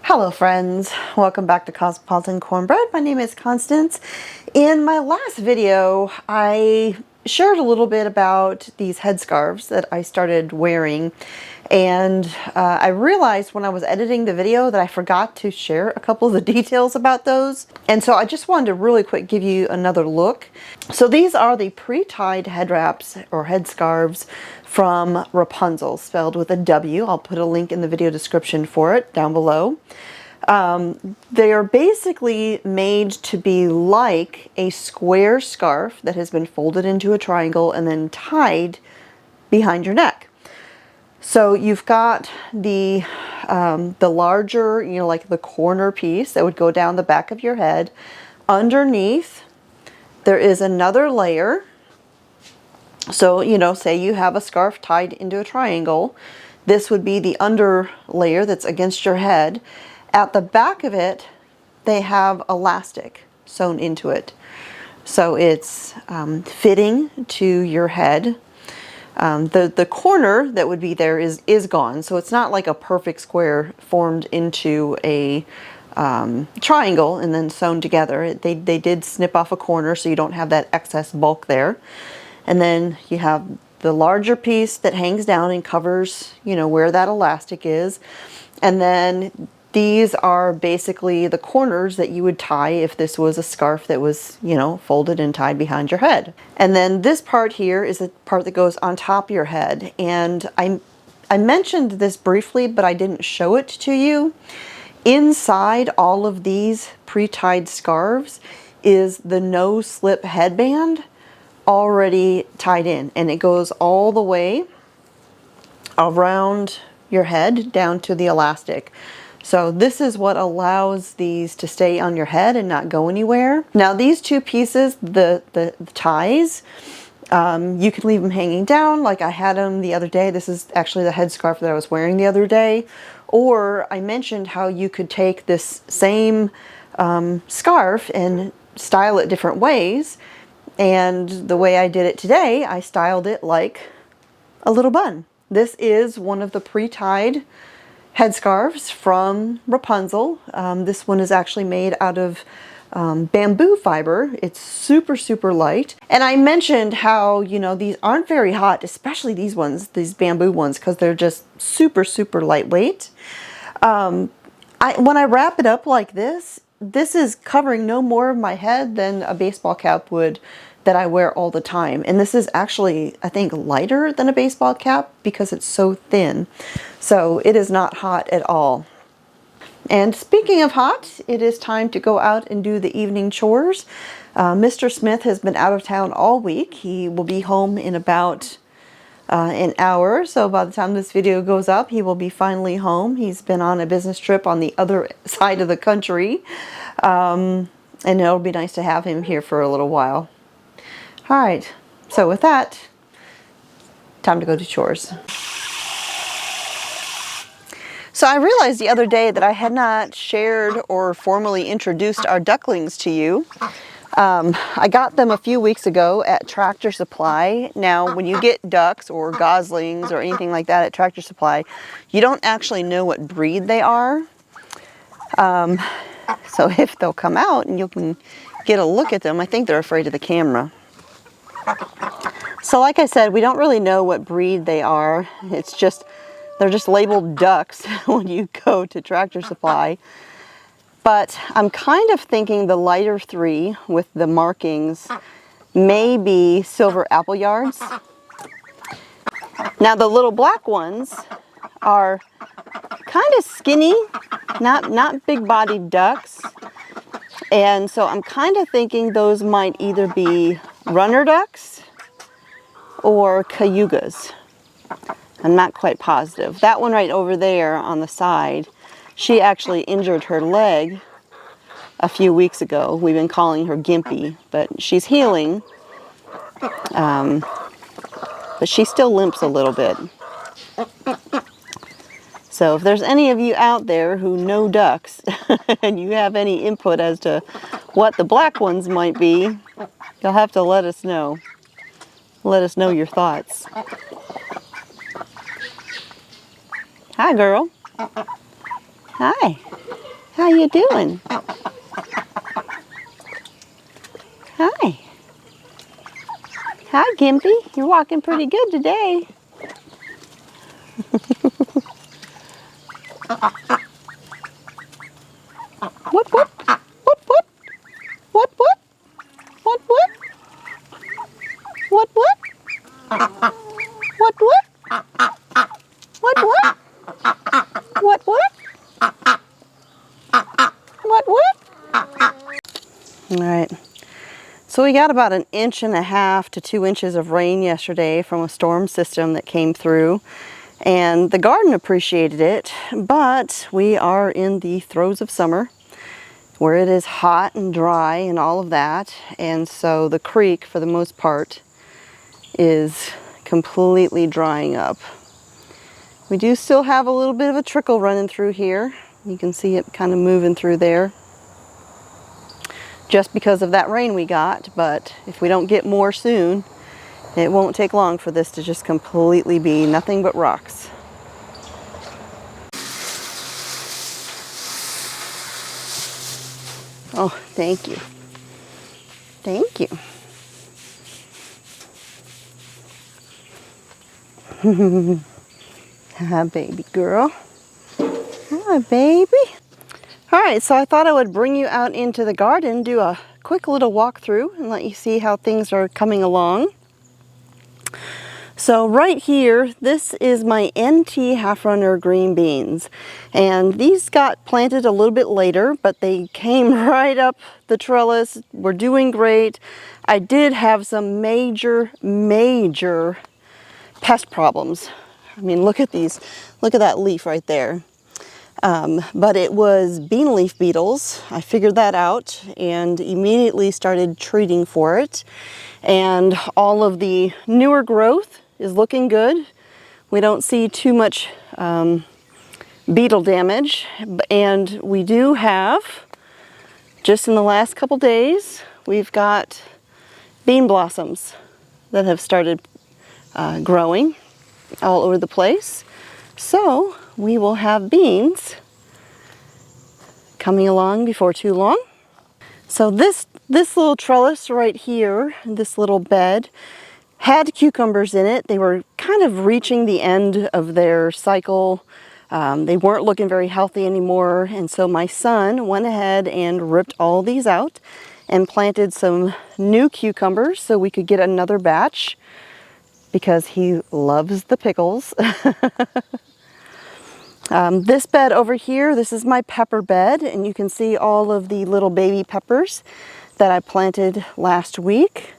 Hello friends, welcome back to Cosmopolitan Cornbread. My name is Constance. In my last video, I shared a little bit about these headscarves that I started wearing, and I realized when I was editing the video that I forgot to share a couple of the details about those. And so I just wanted to really quick give you another look. So these are the pre-tied head wraps or headscarves from Rapunzel, spelled with a W. I'll put a link in the video description for it down below. They are basically made to be like a square scarf that has been folded into a triangle and then tied behind your neck. So you've got the larger, like the corner piece that would go down the back of your head. Underneath, there is another layer. So, say you have a scarf tied into a triangle. This would be the under layer that's against your head. At the back of it, they have elastic sewn into it. So it's fitting to your head. The corner that would be there is gone. So it's not like a perfect square formed into a triangle and then sewn together. They did snip off a corner so you don't have that excess bulk there. And then you have the larger piece that hangs down and covers, where that elastic is. And then these are basically the corners that you would tie if this was a scarf that was, folded and tied behind your head. And then this part here is the part that goes on top of your head. And I mentioned this briefly, but I didn't show it to you. Inside all of these pre-tied scarves is the no-slip headband already tied in, and it goes all the way around your head down to the elastic. So this is what allows these to stay on your head and not go anywhere. Now these two pieces, the ties, you can leave them hanging down like I had them the other day. This is actually the headscarf that I was wearing the other day. Or I mentioned how you could take this same scarf and style it different ways. And the way I did it today, I styled it like a little bun. This is one of the pre-tied headscarves from Rapunzel. This one is actually made out of bamboo fiber. It's super, super light. And I mentioned how, these aren't very hot, especially these ones, these bamboo ones, because they're just super, super lightweight. When I wrap it up like this is covering no more of my head than a baseball cap would that I wear all the time. And this is actually, I think, lighter than a baseball cap because it's so thin. So it is not hot at all. And speaking of hot, it is time to go out and do the evening chores. Mr. Smith has been out of town all week. He will be home in about an hour. So by the time this video goes up, he will be finally home. He's been on a business trip on the other side of the country. And it'll be nice to have him here for a little while. All right, so with that, time to go do chores. So I realized the other day that I had not shared or formally introduced our ducklings to you. I got them a few weeks ago at Tractor Supply. Now, when you get ducks or goslings or anything like that at Tractor Supply, you don't actually know what breed they are. So if they'll come out and you can get a look at them, I think they're afraid of the camera. So like I said, we don't really know what breed they are. They're just labeled ducks when you go to Tractor Supply. But I'm kind of thinking the lighter three with the markings may be silver appleyards. Now the little black ones are kind of skinny, not big-bodied ducks. And so I'm kind of thinking those might either be runner ducks or cayugas. I'm not quite positive. That one right over there on the side, she actually injured her leg a few weeks ago. We've been calling her Gimpy, but she's healing. But she still limps a little bit. So if there's any of you out there who know ducks and you have any input as to what the black ones might be, you'll have to let us know. Let us know your thoughts. Hi, girl. Hi. How you doing? Hi. Hi, Gimpy. You're walking pretty good today. What, what? What, what? What, what? What, what? What, what? What, what? What, what? What, what? What, what? All right. So we got about 1.5 to 2 inches of rain yesterday from a storm system that came through, and the garden appreciated it, but we are in the throes of summer where it is hot and dry and all of that, and so the creek for the most part is completely drying up. We do still have a little bit of a trickle running through here. You can see it kind of moving through there just because of that rain we got, but if we don't get more soon, it won't take long for this to just completely be nothing but rocks. Oh, thank you. Thank you. Hi, baby girl. Hi, baby. All right, so I thought I would bring you out into the garden, do a quick little walkthrough and let you see how things are coming along. So right here, this is my NT half runner green beans, and these got planted a little bit later, but they came right up the trellis. We're doing great. I did have some major pest problems. I mean, look at these, look at that leaf right there. But it was bean leaf beetles. I figured that out and immediately started treating for it. And all of the newer growth is looking good. We don't see too much beetle damage. And we do have, just in the last couple days, we've got bean blossoms that have started growing all over the place. So we will have beans coming along before too long. So this little trellis right here, this little bed, had cucumbers in it. They were kind of reaching the end of their cycle. They weren't looking very healthy anymore, and so my son went ahead and ripped all these out and planted some new cucumbers so we could get another batch because he loves the pickles. This bed over here, this is my pepper bed, and you can see all of the little baby peppers that I planted last week,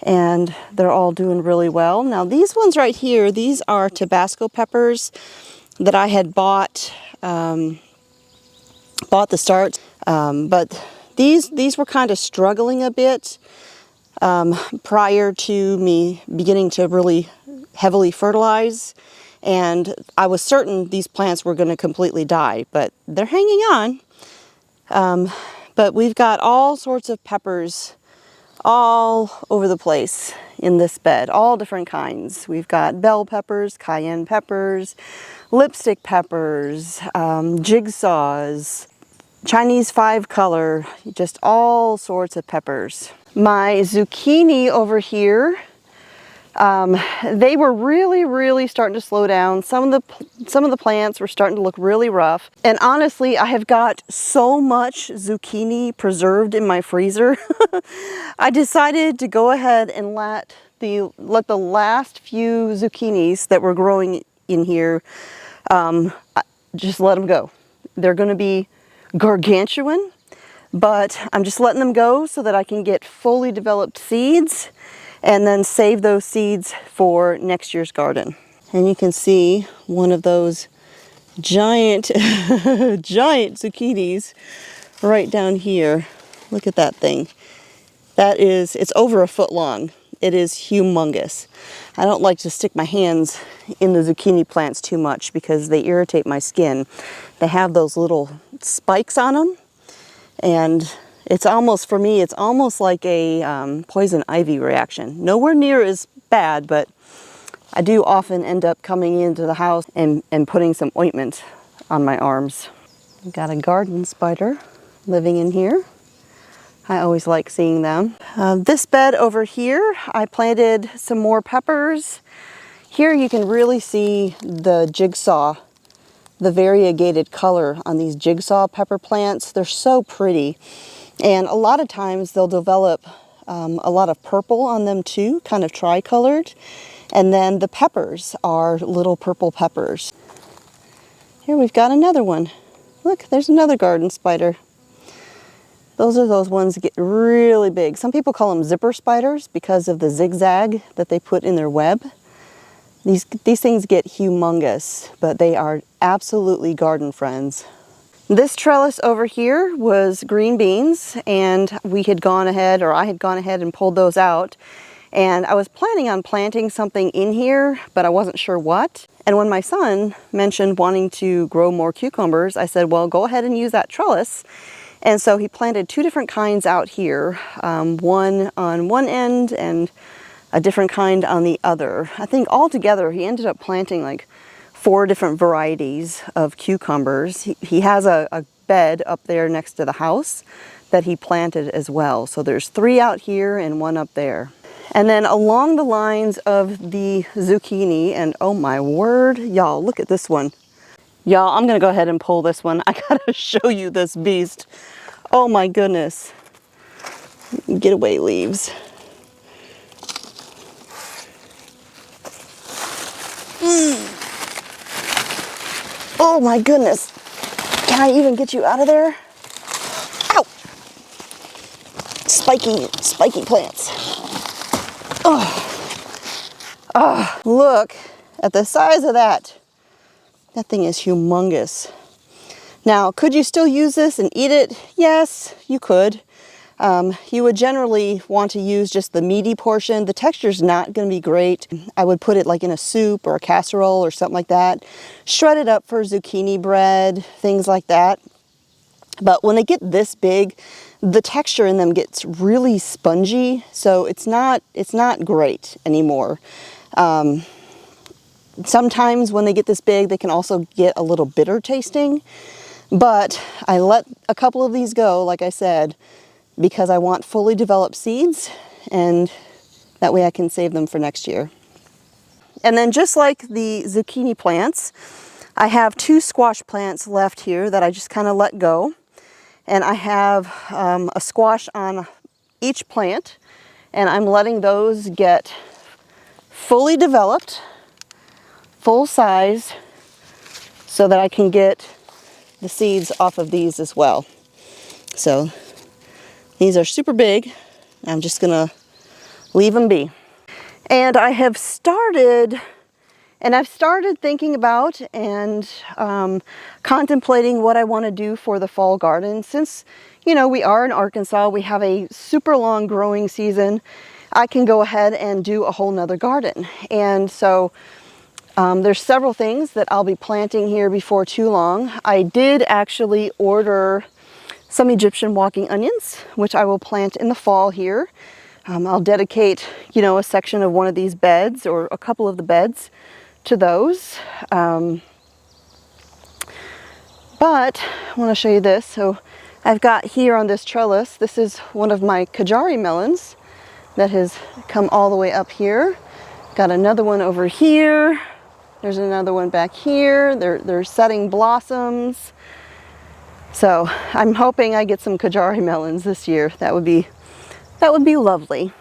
and they're all doing really well. Now these ones right here, these are Tabasco peppers that I had bought the start, but these were kind of struggling a bit prior to me beginning to really heavily fertilize. And I was certain these plants were going to completely die, but they're hanging on. But we've got all sorts of peppers all over the place in this bed, all different kinds. We've got bell peppers, cayenne peppers, lipstick peppers, jigsaws, Chinese 5-color, just all sorts of peppers. My zucchini over here, they were really starting to slow down. Some of the plants were starting to look really rough. And honestly, I have got so much zucchini preserved in my freezer. I decided to go ahead and let the last few zucchinis that were growing in here, just let them go. They're going to be gargantuan, but I'm just letting them go so that I can get fully developed seeds and then save those seeds for next year's garden. And you can see one of those giant, giant zucchinis right down here. Look at that thing. It's over a foot long. It is humongous. I don't like to stick my hands in the zucchini plants too much because they irritate my skin. They have those little spikes on them, and it's almost, for me, it's almost like a poison ivy reaction. Nowhere near as bad, but I do often end up coming into the house and putting some ointment on my arms. I've got a garden spider living in here. I always like seeing them. This bed over here, I planted some more peppers. Here you can really see the jigsaw, the variegated color on these jigsaw pepper plants. They're so pretty. And a lot of times they'll develop a lot of purple on them too, kind of tricolored. And then the peppers are little purple peppers. Here we've got another one. Look, there's another garden spider. Those are those ones that get really big. Some people call them zipper spiders because of the zigzag that they put in their web. These things get humongous, but they are absolutely garden friends. This trellis over here was green beans, and we had gone ahead, or I had gone ahead and pulled those out. And I was planning on planting something in here, but I wasn't sure what. And when my son mentioned wanting to grow more cucumbers, I said, well, go ahead and use that trellis. And so he planted two different kinds out here, one on one end and a different kind on the other. I think altogether he ended up planting like 4 different varieties of cucumbers. He has a bed up there next to the house that he planted as well. So there's 3 out here and 1 up there. And then along the lines of the zucchini, and oh my word, y'all, look at this one. Y'all, I'm gonna go ahead and pull this one. I gotta show you this beast. Oh my goodness. Get away, leaves. Oh my goodness. Can I even get you out of there? Ow! Spiky plants. Oh, look at the size of that. That thing is humongous. Now, could you still use this and eat it? Yes, you could. You would generally want to use just the meaty portion. The texture's not going to be great. I would put it like in a soup or a casserole or something like that. Shred it up for zucchini bread, things like that. But when they get this big, the texture in them gets really spongy, so it's not great anymore. Sometimes when they get this big, they can also get a little bitter tasting. But I let a couple of these go, like I said, because I want fully developed seeds, and that way I can save them for next year. And then just like the zucchini plants, I have 2 squash plants left here that I just kind of let go. And I have a squash on each plant, and I'm letting those get fully developed, full size, so that I can get the seeds off of these as well. So these are super big. I'm just gonna leave them be. And I've started thinking about and contemplating what I want to do for the fall garden. Since, you know, we are in Arkansas, we have a super long growing season. I can go ahead and do a whole nother garden. And so there's several things that I'll be planting here before too long. I did actually order some Egyptian walking onions, which I will plant in the fall here. I'll dedicate, you know, a section of one of these beds or a couple of the beds to those. But I want to show you this. So I've got here on this trellis, this is one of my Kajari melons that has come all the way up here. Got another one over here. There's another one back here. They're setting blossoms. So I'm hoping I get some Kajari melons this year. That would be lovely.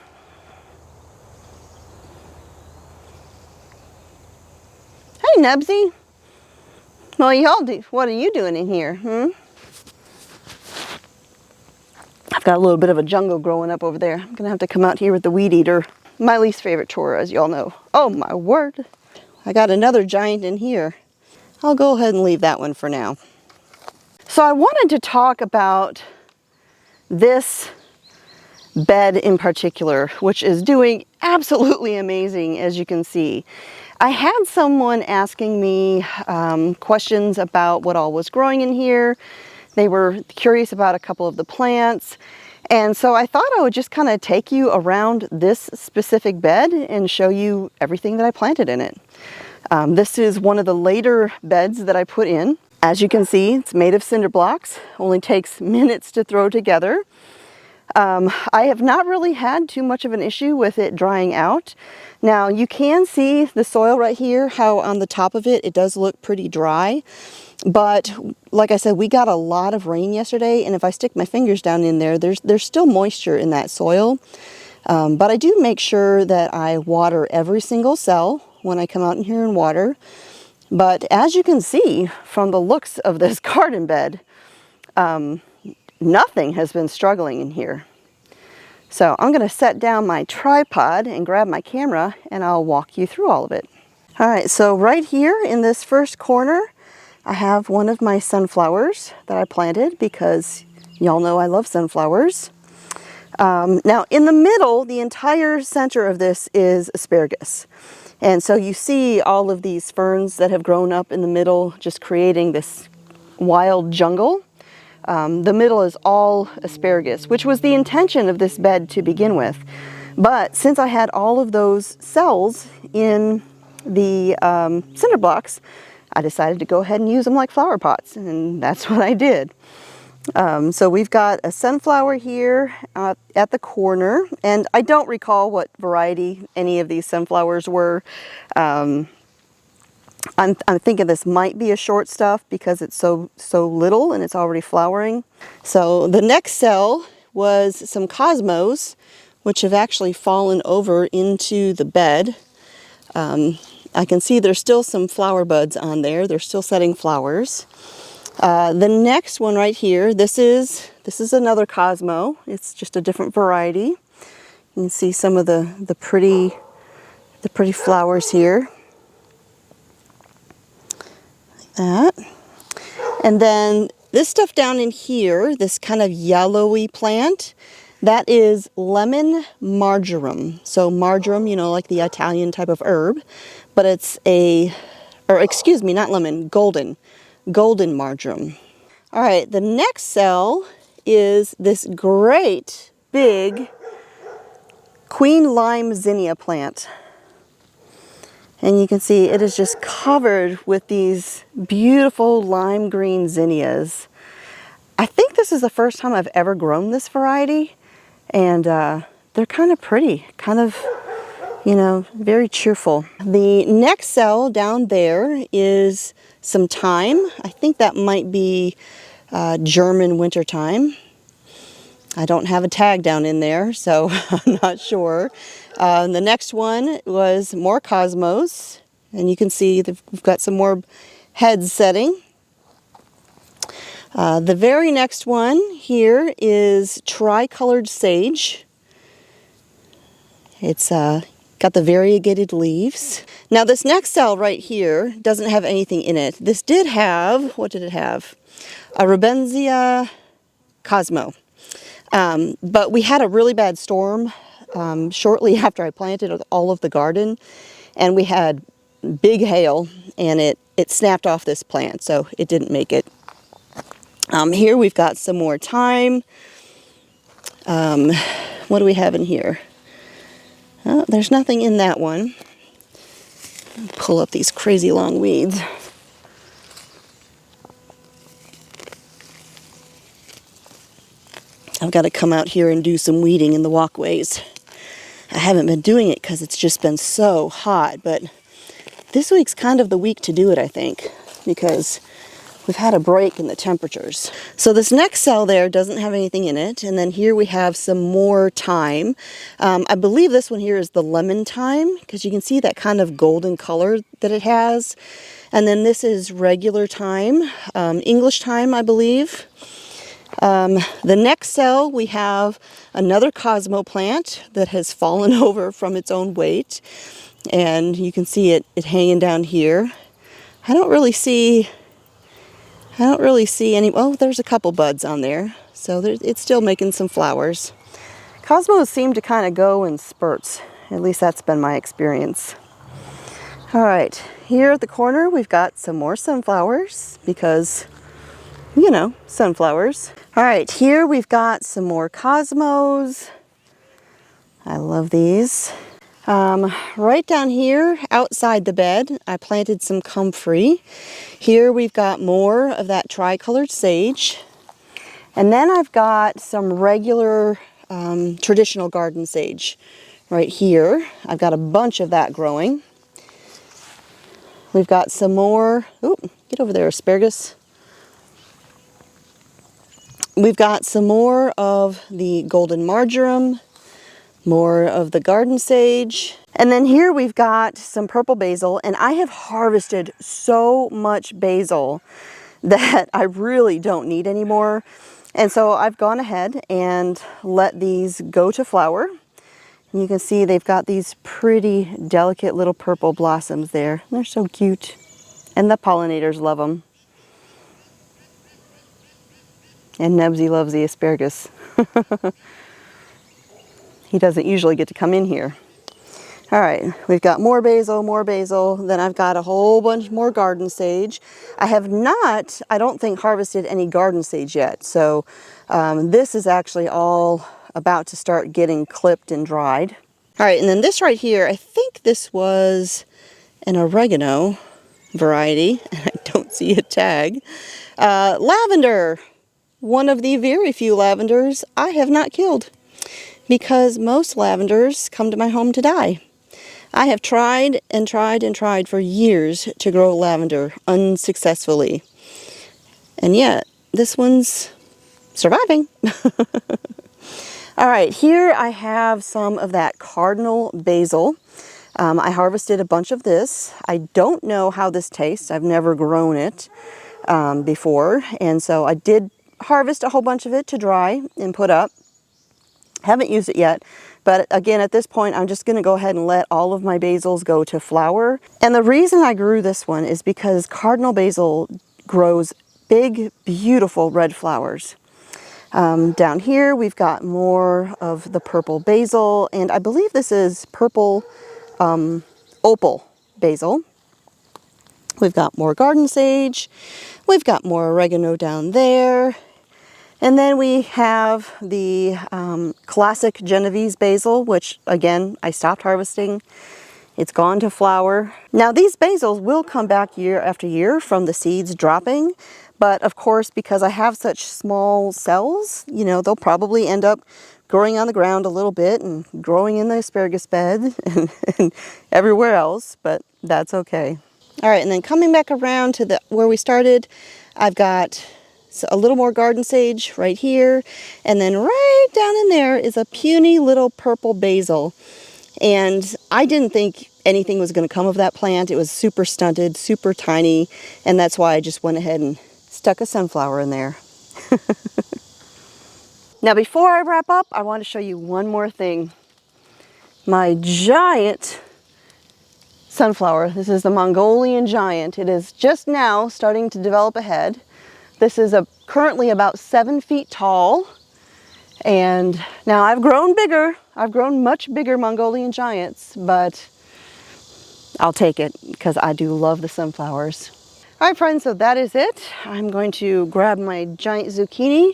Hey, Nebsy. Well, what are you doing in here? I've got a little bit of a jungle growing up over there. I'm gonna have to come out here with the weed eater. My least favorite chore, as y'all know. Oh my word. I got another giant in here. I'll go ahead and leave that one for now. So I wanted to talk about this bed in particular, which is doing absolutely amazing, as you can see. I had someone asking me questions about what all was growing in here. They were curious about a couple of the plants. And so I thought I would just kind of take you around this specific bed and show you everything that I planted in it. This is one of the later beds that I put in. As you can see, it's made of cinder blocks. Only takes minutes to throw together. I have not really had too much of an issue with it drying out. Now you can see the soil right here, how on the top of it, it does look pretty dry. But like I said, we got a lot of rain yesterday, and if I stick my fingers down in there, there's still moisture in that soil. But I do make sure that I water every single cell when I come out in here and water. But as you can see from the looks of this garden bed, nothing has been struggling in here. So I'm going to set down my tripod and grab my camera, and I'll walk you through all of it. All right, so right here in this first corner, I have one of my sunflowers that I planted because y'all know I love sunflowers. Now in the middle, the entire center of this is asparagus. And so you see all of these ferns that have grown up in the middle, just creating this wild jungle. The middle is all asparagus, which was the intention of this bed to begin with. But since I had all of those cells in the cinder blocks, I decided to go ahead and use them like flower pots, and that's what I did. So we've got a sunflower here at the corner, and I don't recall what variety any of these sunflowers were. I'm thinking this might be a short stuff because it's so little and it's already flowering. So the next cell was some cosmos, which have actually fallen over into the bed. I can see there's still some flower buds on there. They're still setting flowers. The next one right here, this is another Cosmo. It's just a different variety. You can see some of the pretty flowers here. Like that. And then this stuff down in here, this kind of yellowy plant, that is lemon marjoram. So marjoram, you know, like the Italian type of herb, but it's not lemon, golden marjoram. All right, the next cell is this great big queen lime zinnia plant. And you can see it is just covered with these beautiful lime green zinnias. I think this is the first time I've ever grown this variety, and they're kind of pretty, kind of, you know, very cheerful. The next cell down there is some thyme. I think that might be German winter thyme. I don't have a tag down in there, so I'm not sure. The next one was more cosmos, and you can see that we've got some more heads setting. The very next one here is tricolored sage. It's got the variegated leaves. Now this next cell right here doesn't have anything in it. This did have, what did it have? A Rubensia Cosmo. But we had a really bad storm shortly after I planted all of the garden, and we had big hail, and it snapped off this plant, so it didn't make it. Here we've got some more thyme. What do we have in here? Oh, there's nothing in that one. Pull up these crazy long weeds. I've got to come out here and do some weeding in the walkways. I haven't been doing it because it's just been so hot, but this week's kind of the week to do it, I think, because we've had a break in the temperatures. So this next cell there doesn't have anything in it, and then here we have some more thyme. I believe this one here is the lemon thyme, because you can see that kind of golden color that it has. And then this is regular thyme, English thyme, I believe. The next cell, we have another Cosmo plant that has fallen over from its own weight, and you can see it hanging down here. I don't really see any. Oh, there's a couple buds on there, so it's still making some flowers. Cosmos seem to kind of go in spurts. At least that's been my experience. All right, here at the corner, we've got some more sunflowers because, you know, sunflowers. All right, here we've got some more cosmos. I love these. Right down here outside the bed, I planted some comfrey. Here we've got more of that tricolored sage. And then I've got some regular traditional garden sage right here. I've got a bunch of that growing. We've got some more, oop, get over there, asparagus. We've got some more of the golden marjoram, more of the garden sage. And then here we've got some purple basil, and I have harvested so much basil that I really don't need anymore. And so I've gone ahead and let these go to flower. And you can see they've got these pretty delicate little purple blossoms there. They're so cute. And the pollinators love them. And Nebsy loves the asparagus. He doesn't usually get to come in here. All right, we've got more basil, then I've got a whole bunch more garden sage. I have not, I don't think, harvested any garden sage yet, so this is actually all about to start getting clipped and dried. All right, and then this right here, I think this was an oregano variety, and I don't see a tag. Lavender, one of the very few lavenders I have not killed, because most lavenders come to my home to die. I have tried and tried and tried for years to grow lavender unsuccessfully. And yet, this one's surviving. All right, here I have some of that cardinal basil. I harvested a bunch of this. I don't know how this tastes. I've never grown it before. And so I did harvest a whole bunch of it to dry and put up. Haven't used it yet, but again, at this point, I'm just going to go ahead and let all of my basils go to flower. And the reason I grew this one is because cardinal basil grows big, beautiful red flowers. Down here, we've got more of the purple basil, and I believe this is purple opal basil. We've got more garden sage. We've got more oregano down there. And then we have the classic Genovese basil, which again, I stopped harvesting. It's gone to flower. Now these basils will come back year after year from the seeds dropping, but of course, because I have such small cells, you know, they'll probably end up growing on the ground a little bit and growing in the asparagus bed and everywhere else, but that's okay. All right, and then coming back around to where we started, I've got a little more garden sage right here, and then right down in there is a puny little purple basil. And I didn't think anything was going to come of that plant. It was super stunted, super tiny, and that's why I just went ahead and stuck a sunflower in there. Now before I wrap up, I want to show you one more thing. My giant sunflower. This is the Mongolian giant. It is just now starting to develop a head. This is currently about 7 feet tall, and now I've grown bigger. I've grown much bigger Mongolian giants, but I'll take it because I do love the sunflowers. All right, friends, so that is it. I'm going to grab my giant zucchini,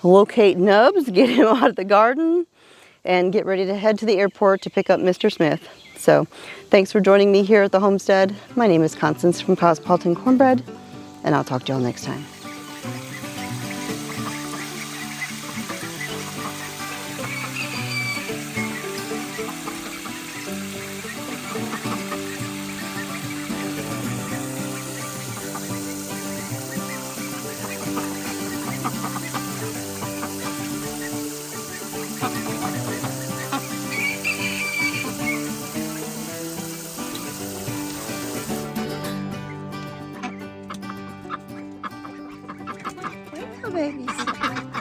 locate Nubs, get him out of the garden, and get ready to head to the airport to pick up Mr. Smith. So thanks for joining me here at the homestead. My name is Constance from Cosmopolitan Cornbread, and I'll talk to y'all next time. Babies.